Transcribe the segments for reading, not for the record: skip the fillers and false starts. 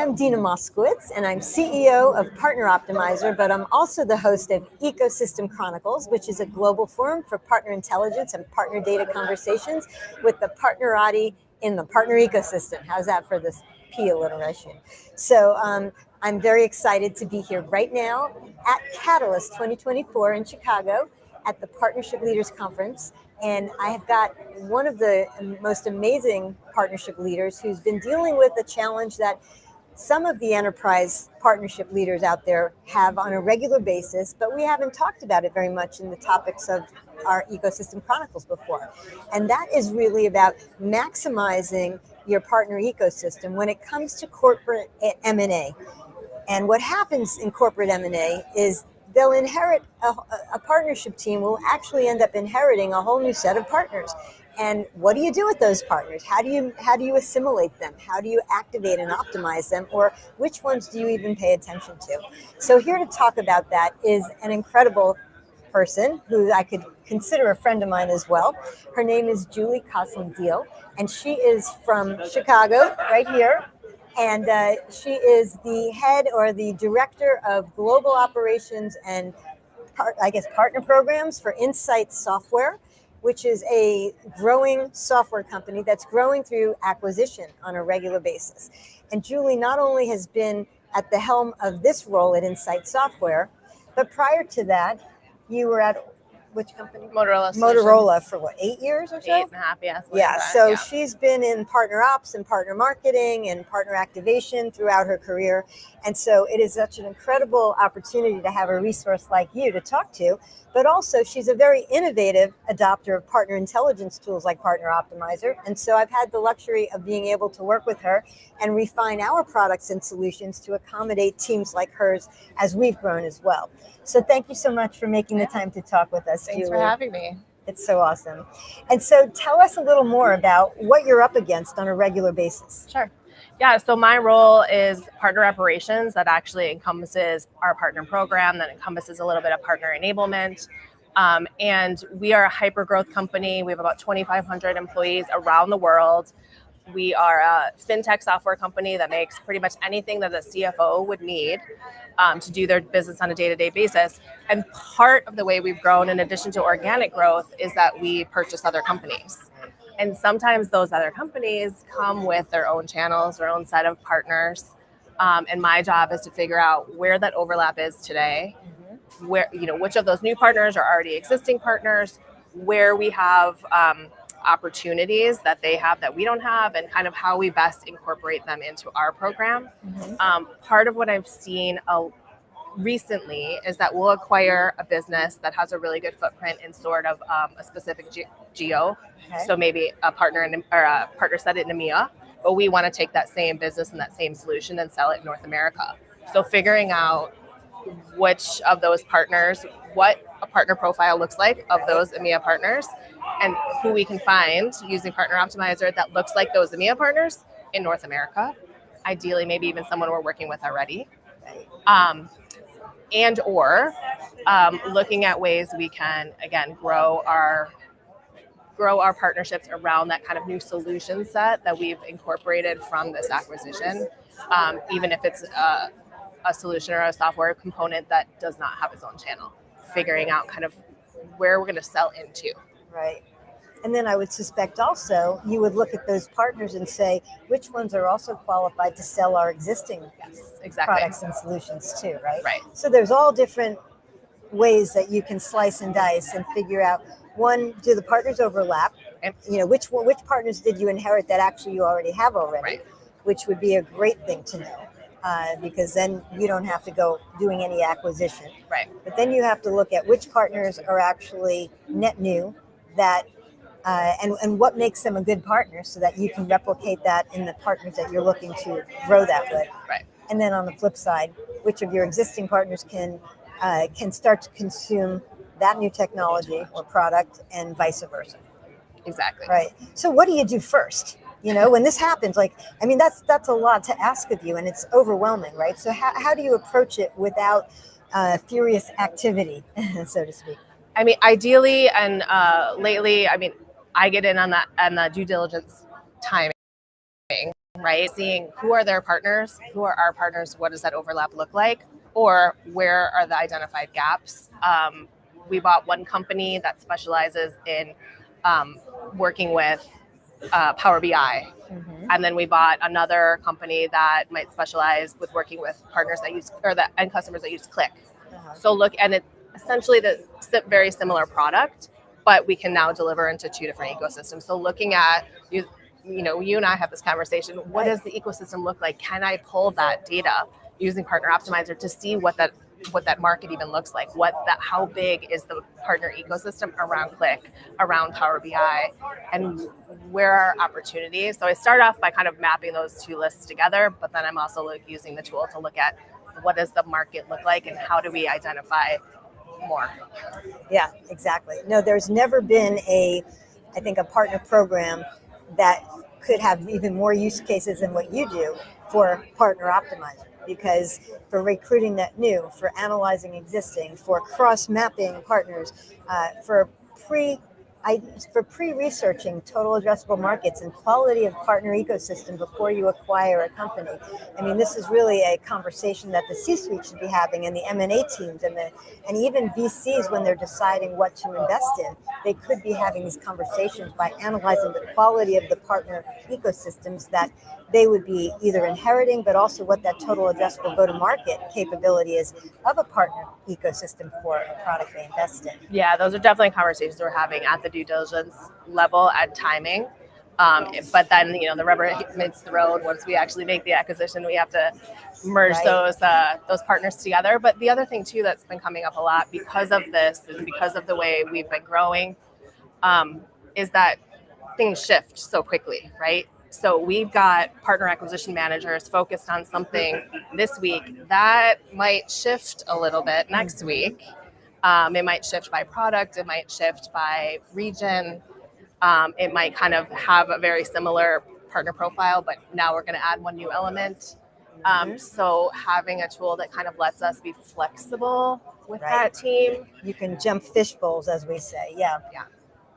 I'm Dina Moskowitz, and I'm CEO of Partner Optimizer, but I'm also the host of Ecosystem Chronicles, which is a global forum for partner intelligence and partner data conversations with the partnerati in the partner ecosystem. How's that for this P alliteration? So I'm very excited to be here right now at Catalyst 2024 in Chicago at the Partnership Leaders Conference. And I have got one of the most amazing partnership leaders who's been dealing with a challenge that some of the enterprise partnership leaders out there have on a regular basis, but we haven't talked about it very much in the topics of our Ecosystem Chronicles before. And that is really about maximizing your partner ecosystem when it comes to corporate M&A. And what happens in corporate M&A is they'll inherit a partnership team will actually end up inheriting a whole new set of partners. And what do you do with those partners? How do you assimilate them? How do you activate and optimize them? Or which ones do you even pay attention to? So here to talk about that is an incredible person who I could consider a friend of mine as well. Her name is Julie Koslen Diehl, and she is from Chicago, right here. And she is the head or the director of global operations and partner programs for Insight Software, which is a growing software company that's growing through acquisition on a regular basis. And Julie not only has been at the helm of this role at Insight Software, but prior to that, you were at which company? Motorola for what, 8 years or so? 8.5, yeah. Yeah, so she's been in partner ops and partner marketing and partner activation throughout her career. And so it is such an incredible opportunity to have a resource like you to talk to. But also she's a very innovative adopter of partner intelligence tools like Partner Optimizer. And so I've had the luxury of being able to work with her and refine our products and solutions to accommodate teams like hers as we've grown as well. So thank you so much for making the time to talk with us, Thanks Julie. for having me. It's so awesome. And so tell us a little more about what you're up against on a regular basis. Sure. Yeah, so my role is partner operations. That actually encompasses our partner program, that encompasses a little bit of partner enablement. And we are a hyper-growth company. We have about 2,500 employees around the world. We are a fintech software company that makes pretty much anything that a CFO would need to do their business on a day-to-day basis. And part of the way we've grown, in addition to organic growth, is that we purchase other companies. And sometimes those other companies come with their own channels, their own set of partners. And my job is to figure out where that overlap is today, where, which of those new partners are already existing partners, where we have opportunities that they have that we don't have, and kind of how we best incorporate them into our program. Part of what I've seen recently is that we'll acquire a business that has a really good footprint in sort of a specific geo. Okay. So maybe a partner set it in EMEA, but we want to take that same business and that same solution and sell it in North America. So figuring out which of those partners, what a partner profile looks like of those EMEA partners, and who we can find using Partner Optimizer that looks like those EMEA partners in North America. Ideally, maybe even someone we're working with already. And or looking at ways we can, again, grow our partnerships around that kind of new solution set that we've incorporated from this acquisition, even if it's a solution or a software component that does not have its own channel, figuring out kind of where we're going to sell into. Right. And then I would suspect also you would look at those partners and say, which ones are also qualified to sell our existing products and solutions too, right? Right. So there's all different ways that you can slice and dice and figure out, one, do the partners overlap? And, which partners did you inherit that actually you already have already? Right. Which would be a great thing to know. Because then you don't have to go doing any acquisition. Right. But then you have to look at which partners are actually net new that and what makes them a good partner so that you can replicate that in the partners that you're looking to grow that with. Right. And then on the flip side, which of your existing partners can start to consume that new technology or product and vice versa. Exactly. Right. So what do you do first? When this happens, that's a lot to ask of you, and it's overwhelming, right? So how do you approach it without furious activity, so to speak? Ideally, and lately, I get in on the due diligence timing, right? Seeing who are their partners, who are our partners, what does that overlap look like, or where are the identified gaps. We bought one company that specializes in working with Power BI. And then we bought another company that might specialize with working with partners that use, or the end customers that use Click. So look, and it essentially the very similar product, but we can now deliver into two different ecosystems. So looking at you and I have this conversation. What does the ecosystem look like? Can I pull that data using Partner Optimizer to see what that market even looks like? How big is the partner ecosystem around Click, around Power BI, and where are opportunities? So I start off by kind of mapping those two lists together, but then I'm also using the tool to look at what does the market look like and how do we identify more. Yeah, exactly. No, there's never been I think a partner program that could have even more use cases than what you do for Partner Optimizer, because for recruiting net new, for analyzing existing, for cross-mapping partners, for pre-researching total addressable markets and quality of partner ecosystem before you acquire a company. I mean, this is really a conversation that the C-suite should be having, and the M&A teams, and even VCs when they're deciding what to invest in. They could be having these conversations by analyzing the quality of the partner ecosystems that they would be either inheriting, but also what that total addressable go-to-market capability is of a partner ecosystem for a product they invest in. Yeah, those are definitely conversations we're having at the due diligence level at timing. But then, the rubber meets the road. Once we actually make the acquisition, we have to merge those partners together. But the other thing too that's been coming up a lot because of this and because of the way we've been growing is that things shift so quickly, right? So we've got partner acquisition managers focused on something this week that might shift a little bit next week. It might shift by product. It might shift by region. It might kind of have a very similar partner profile, but now we're going to add one new element. So having a tool that kind of lets us be flexible with that team. You can jump fish bowls, as we say.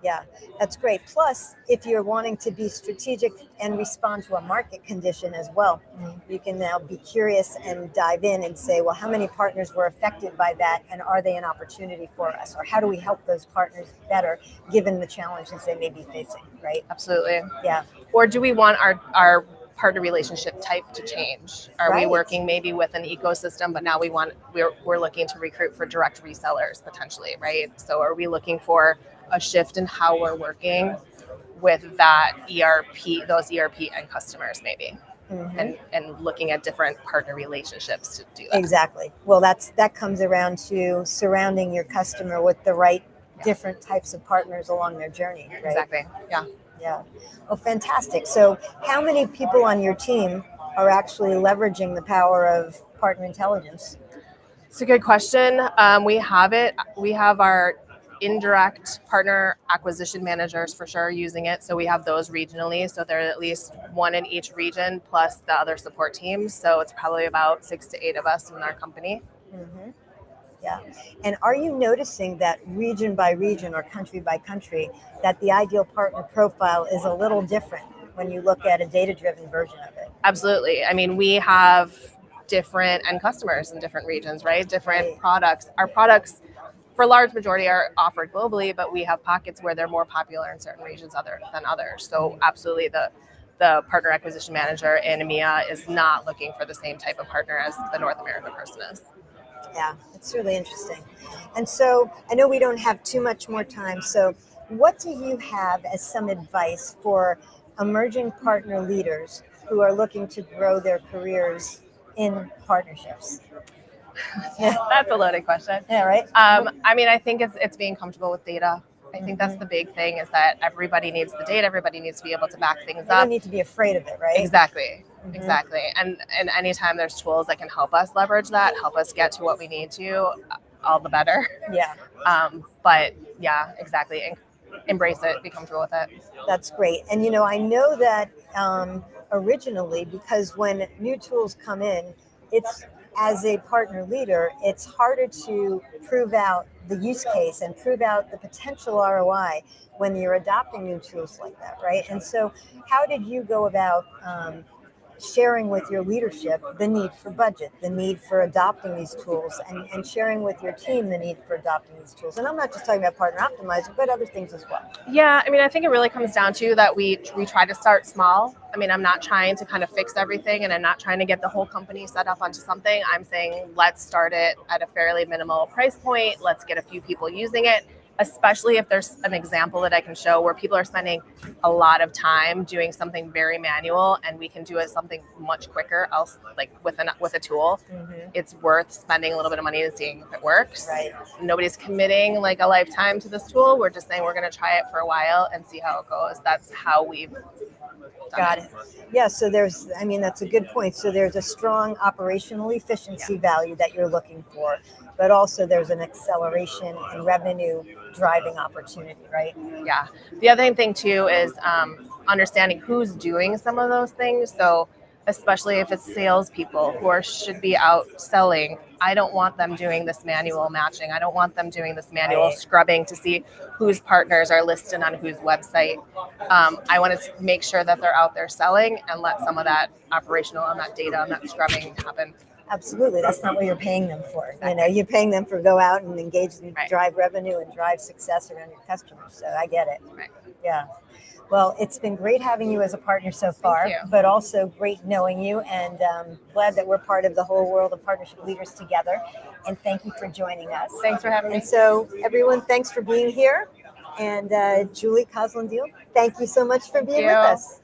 Yeah, that's great. Plus, if you're wanting to be strategic and respond to a market condition as well, you can now be curious and dive in and say, well, how many partners were affected by that, and are they an opportunity for us? Or how do we help those partners better given the challenges they may be facing, right? Absolutely. Yeah. Or do we want our partner relationship type to change? Are we working maybe with an ecosystem, but now we're looking to recruit for direct resellers potentially, right? So are we looking for a shift in how we're working with that those ERP and customers maybe, and looking at different partner relationships to do that. Exactly. Well, that comes around to surrounding your customer with the right different types of partners along their journey. Right? Exactly. Yeah. Well, fantastic. So how many people on your team are actually leveraging the power of partner intelligence? It's a good question. We have our indirect partner acquisition managers for sure using it. So we have those regionally. So there are at least one in each region plus the other support teams. So it's probably about 6 to 8 of us in our company. Yeah. And are you noticing that region by region or country by country, that the ideal partner profile is a little different when you look at a data-driven version of it? Absolutely. I mean, we have different end customers in different regions, right? Different products. Our products, for large majority, are offered globally, but we have pockets where they're more popular in certain regions than others. So absolutely, the partner acquisition manager in EMEA is not looking for the same type of partner as the North American person is. Yeah, it's really interesting. And so I know we don't have too much more time. So what do you have as some advice for emerging partner leaders who are looking to grow their careers in partnerships? That's a loaded question. Yeah, right. I mean, I think it's being comfortable with data. I think that's the big thing, is that everybody needs the data. Everybody needs to be able to back things up. You don't need to be afraid of it, right? Exactly. And anytime there's tools that can help us leverage that, help us get to what we need to, all the better. Yeah. But yeah, exactly. And embrace it, be comfortable with it. That's great. And I know that originally, because when new tools come in, it's, as a partner leader, it's harder to prove out the use case and prove out the potential ROI when you're adopting new tools like that, right? And so how did you go about sharing with your leadership the need for budget, the need for adopting these tools, and sharing with your team the need for adopting these tools. And I'm not just talking about Partner Optimizer, but other things as well. Yeah, I mean, I think it really comes down to that we try to start small. I mean, I'm not trying to kind of fix everything, and I'm not trying to get the whole company set up onto something. I'm saying let's start it at a fairly minimal price point. Let's get a few people using it, especially if there's an example that I can show where people are spending a lot of time doing something very manual, and we can do it something much quicker. Else, like with a tool, it's worth spending a little bit of money and seeing if it works. Right. Nobody's committing like a lifetime to this tool. We're just saying we're going to try it for a while and see how it goes. That's how we've Got it. Yeah, so that's a good point. So there's a strong operational efficiency value that you're looking for, but also there's an acceleration and revenue driving opportunity, right? Yeah. The other thing too is understanding who's doing some of those things. So especially if it's salespeople who should be out selling, I don't want them doing this manual matching. I don't want them doing this manual scrubbing to see whose partners are listed on whose website. I want to make sure that they're out there selling and let some of that operational and that data and that scrubbing happen. Absolutely. That's not what you're paying them for. You're paying them for go out and engage and drive revenue and drive success around your customers. So I get it. Right. Yeah. Well, it's been great having you as a partner so far, but also great knowing you, and glad that we're part of the whole world of partnership leaders together. And thank you for joining us. Thanks for having me. And so everyone, thanks for being here. And Julie Koslen Diehl, thank you so much for being with us.